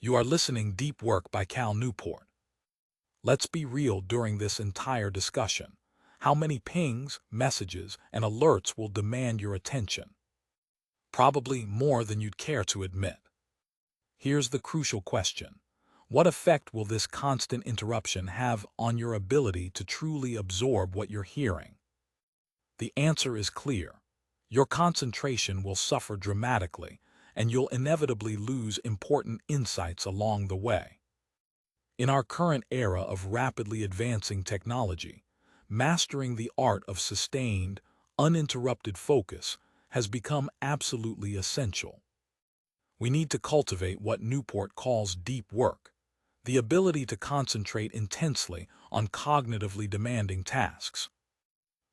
You are listening Deep Work by Cal Newport. Let's be real during this entire discussion. How many pings, messages, and alerts will demand your attention? Probably more than you'd care to admit. Here's the crucial question. What effect will this constant interruption have on your ability to truly absorb what you're hearing? The answer is clear. Your concentration will suffer dramatically, and you'll inevitably lose important insights along the way. In our current era of rapidly advancing technology, mastering the art of sustained, uninterrupted focus has become absolutely essential. We need to cultivate what Newport calls deep work, the ability to concentrate intensely on cognitively demanding tasks.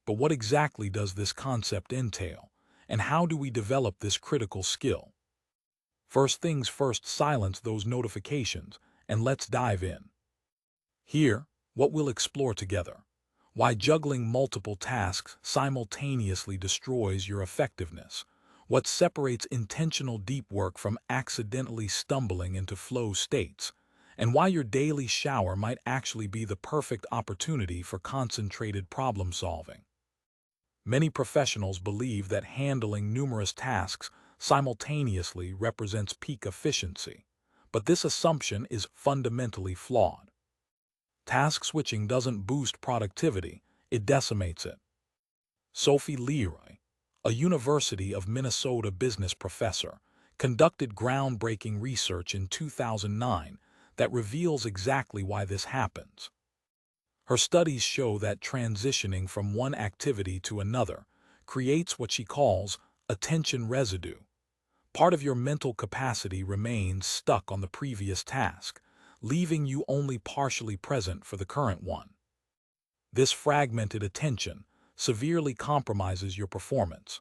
But what exactly does this concept entail, and how do we develop this critical skill? First things first, silence those notifications, and let's dive in. Here, what we'll explore together: why juggling multiple tasks simultaneously destroys your effectiveness, what separates intentional deep work from accidentally stumbling into flow states, and why your daily shower might actually be the perfect opportunity for concentrated problem solving. Many professionals believe that handling numerous tasks simultaneously represents peak efficiency, but this assumption is fundamentally flawed. Task switching doesn't boost productivity, it decimates it. Sophie Leroy, a University of Minnesota business professor, conducted groundbreaking research in 2009 that reveals exactly why this happens. Her studies show that transitioning from one activity to another creates what she calls attention residue. Part of your mental capacity remains stuck on the previous task, leaving you only partially present for the current one. This fragmented attention severely compromises your performance.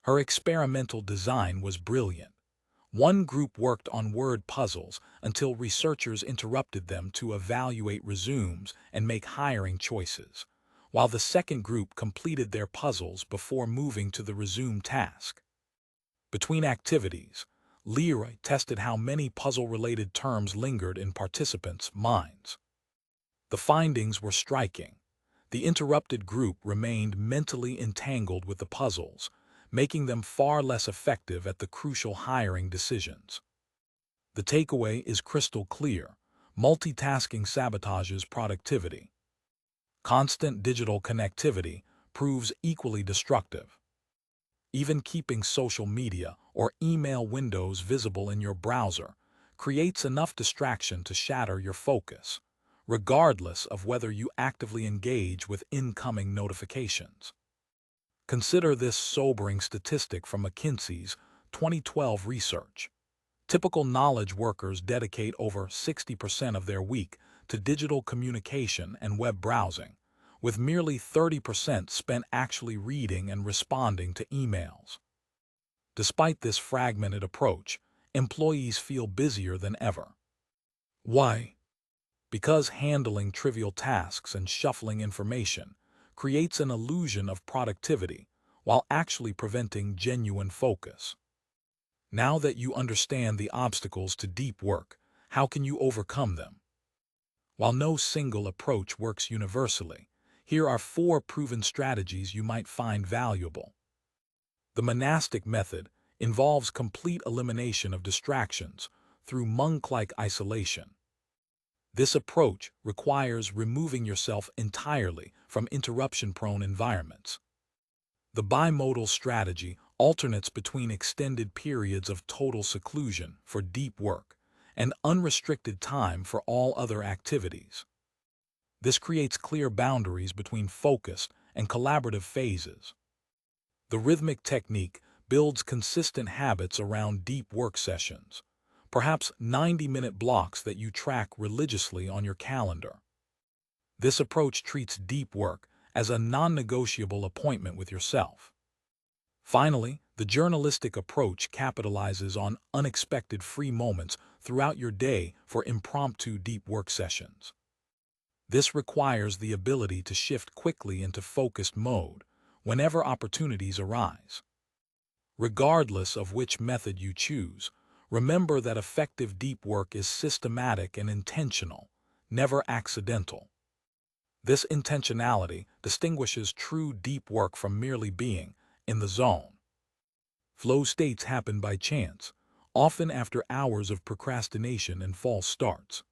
Her experimental design was brilliant. One group worked on word puzzles until researchers interrupted them to evaluate resumes and make hiring choices, while the second group completed their puzzles before moving to the resume task. Between activities, Leroy tested how many puzzle-related terms lingered in participants' minds. The findings were striking. The interrupted group remained mentally entangled with the puzzles, making them far less effective at the crucial hiring decisions. The takeaway is crystal clear: multitasking sabotages productivity. Constant digital connectivity proves equally destructive. Even keeping social media or email windows visible in your browser creates enough distraction to shatter your focus, regardless of whether you actively engage with incoming notifications. Consider this sobering statistic from McKinsey's 2012 research. Typical knowledge workers dedicate over 60% of their week to digital communication and web browsing, with merely 30% spent actually reading and responding to emails. Despite this fragmented approach, employees feel busier than ever. Why? Because handling trivial tasks and shuffling information creates an illusion of productivity while actually preventing genuine focus. Now that you understand the obstacles to deep work, how can you overcome them? While no single approach works universally, here are 4 proven strategies you might find valuable. The monastic method involves complete elimination of distractions through monk-like isolation. This approach requires removing yourself entirely from interruption-prone environments. The bimodal strategy alternates between extended periods of total seclusion for deep work and unrestricted time for all other activities. This creates clear boundaries between focused and collaborative phases. The rhythmic technique builds consistent habits around deep work sessions, perhaps 90-minute blocks that you track religiously on your calendar. This approach treats deep work as a non-negotiable appointment with yourself. Finally, the journalistic approach capitalizes on unexpected free moments throughout your day for impromptu deep work sessions. This requires the ability to shift quickly into focused mode whenever opportunities arise. Regardless of which method you choose, Remember that effective deep work is systematic and intentional, never accidental. This intentionality distinguishes true deep work from merely being in the zone. Flow states happen by chance, often after hours of procrastination and false starts.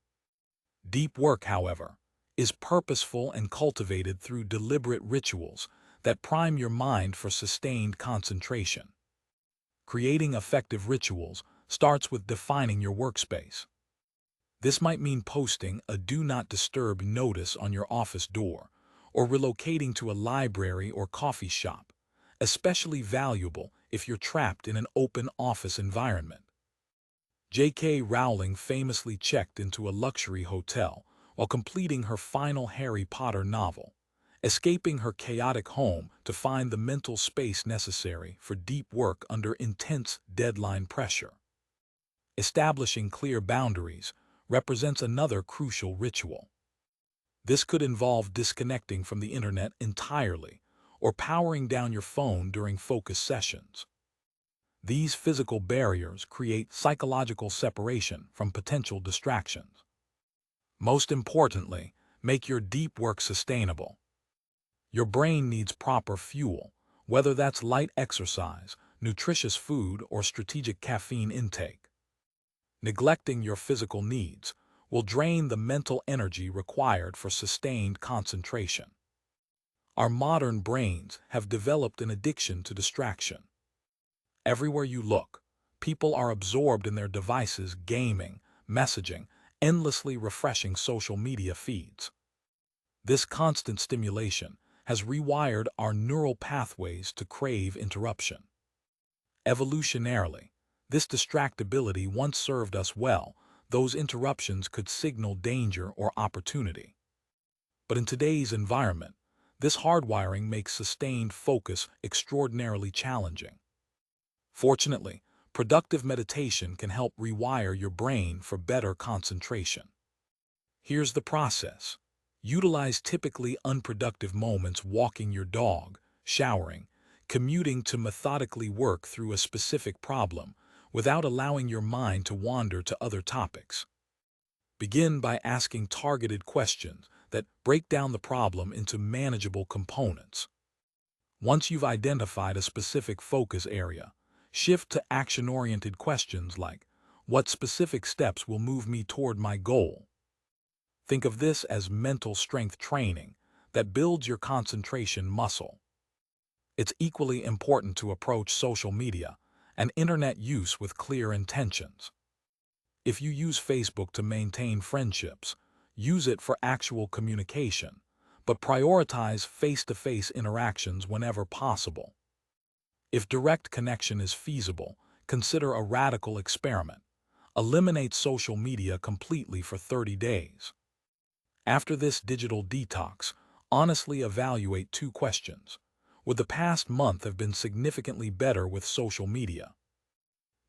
Deep work, however, is purposeful and cultivated through deliberate rituals that prime your mind for sustained concentration. Creating effective rituals starts with defining your workspace. This might mean posting a Do Not Disturb notice on your office door, or relocating to a library or coffee shop, especially valuable if you're trapped in an open office environment. J.K. Rowling famously checked into a luxury hotel while completing her final Harry Potter novel, escaping her chaotic home to find the mental space necessary for deep work under intense deadline pressure. Establishing clear boundaries represents another crucial ritual. This could involve disconnecting from the internet entirely or powering down your phone during focus sessions. These physical barriers create psychological separation from potential distractions. Most importantly, make your deep work sustainable. Your brain needs proper fuel, whether that's light exercise, nutritious food, or strategic caffeine intake. Neglecting your physical needs will drain the mental energy required for sustained concentration. Our modern brains have developed an addiction to distraction. Everywhere you look, people are absorbed in their devices, gaming, messaging, endlessly refreshing social media feeds. This constant stimulation has rewired our neural pathways to crave interruption. Evolutionarily, this distractibility once served us well. Those interruptions could signal danger or opportunity. But in today's environment, this hardwiring makes sustained focus extraordinarily challenging. Fortunately, productive meditation can help rewire your brain for better concentration. Here's the process. Utilize typically unproductive moments walking your dog, showering, commuting to methodically work through a specific problem without allowing your mind to wander to other topics. Begin by asking targeted questions that break down the problem into manageable components. Once you've identified a specific focus area, shift to action-oriented questions like, what specific steps will move me toward my goal? Think of this as mental strength training that builds your concentration muscle. It's equally important to approach social media and internet use with clear intentions. If you use Facebook to maintain friendships, use it for actual communication, but prioritize face-to-face interactions whenever possible. If direct connection is feasible, consider a radical experiment. Eliminate social media completely for 30 days. After this digital detox, honestly evaluate two questions. Would the past month have been significantly better with social media?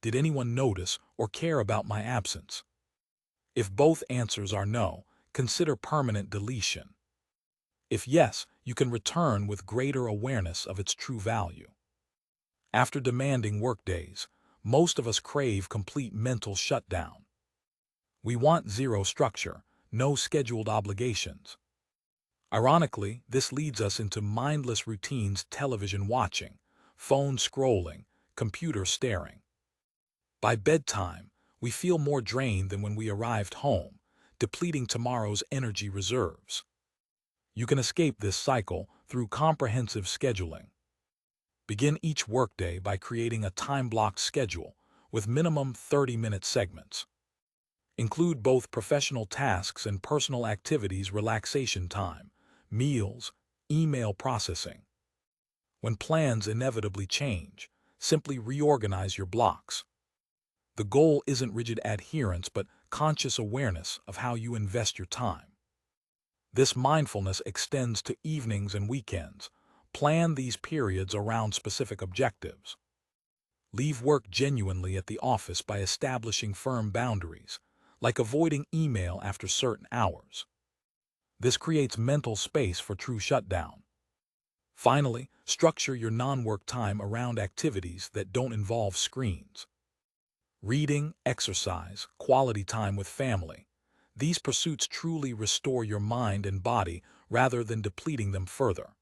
Did anyone notice or care about my absence? If both answers are no, consider permanent deletion. If yes, you can return with greater awareness of its true value. After demanding workdays, most of us crave complete mental shutdown. We want zero structure, no scheduled obligations. Ironically, this leads us into mindless routines: television watching, phone scrolling, computer staring. By bedtime, we feel more drained than when we arrived home, depleting tomorrow's energy reserves. You can escape this cycle through comprehensive scheduling. Begin each workday by creating a time-blocked schedule with minimum 30-minute segments. Include both professional tasks and personal activities, relaxation time, meals, email processing. When plans inevitably change, simply reorganize your blocks. The goal isn't rigid adherence, but conscious awareness of how you invest your time. This mindfulness extends to evenings and weekends. Plan these periods around specific objectives. Leave work genuinely at the office by establishing firm boundaries, like avoiding email after certain hours. This creates mental space for true shutdown. Finally, structure your non-work time around activities that don't involve screens. Reading, exercise, quality time with family. These pursuits truly restore your mind and body rather than depleting them further.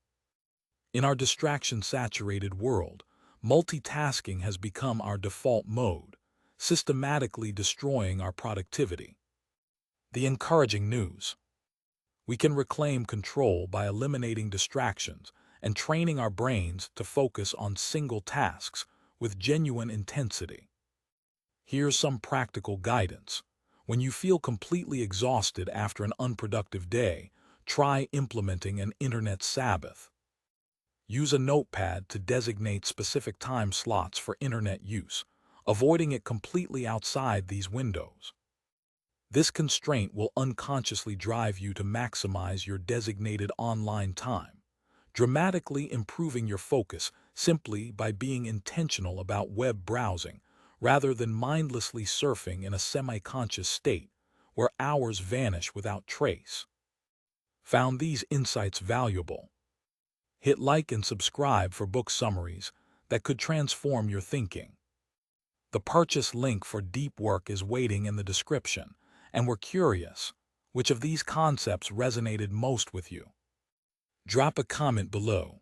In our distraction-saturated world, multitasking has become our default mode, systematically destroying our productivity. The encouraging news. We can reclaim control by eliminating distractions and training our brains to focus on single tasks with genuine intensity. Here's some practical guidance. When you feel completely exhausted after an unproductive day, try implementing an internet Sabbath. Use a notepad to designate specific time slots for internet use, avoiding it completely outside these windows. This constraint will unconsciously drive you to maximize your designated online time, dramatically improving your focus simply by being intentional about web browsing rather than mindlessly surfing in a semi-conscious state where hours vanish without trace. Found these insights valuable? Hit like and subscribe for book summaries that could transform your thinking. The purchase link for deep work is waiting in the description, and we're curious, which of these concepts resonated most with you? Drop a comment below.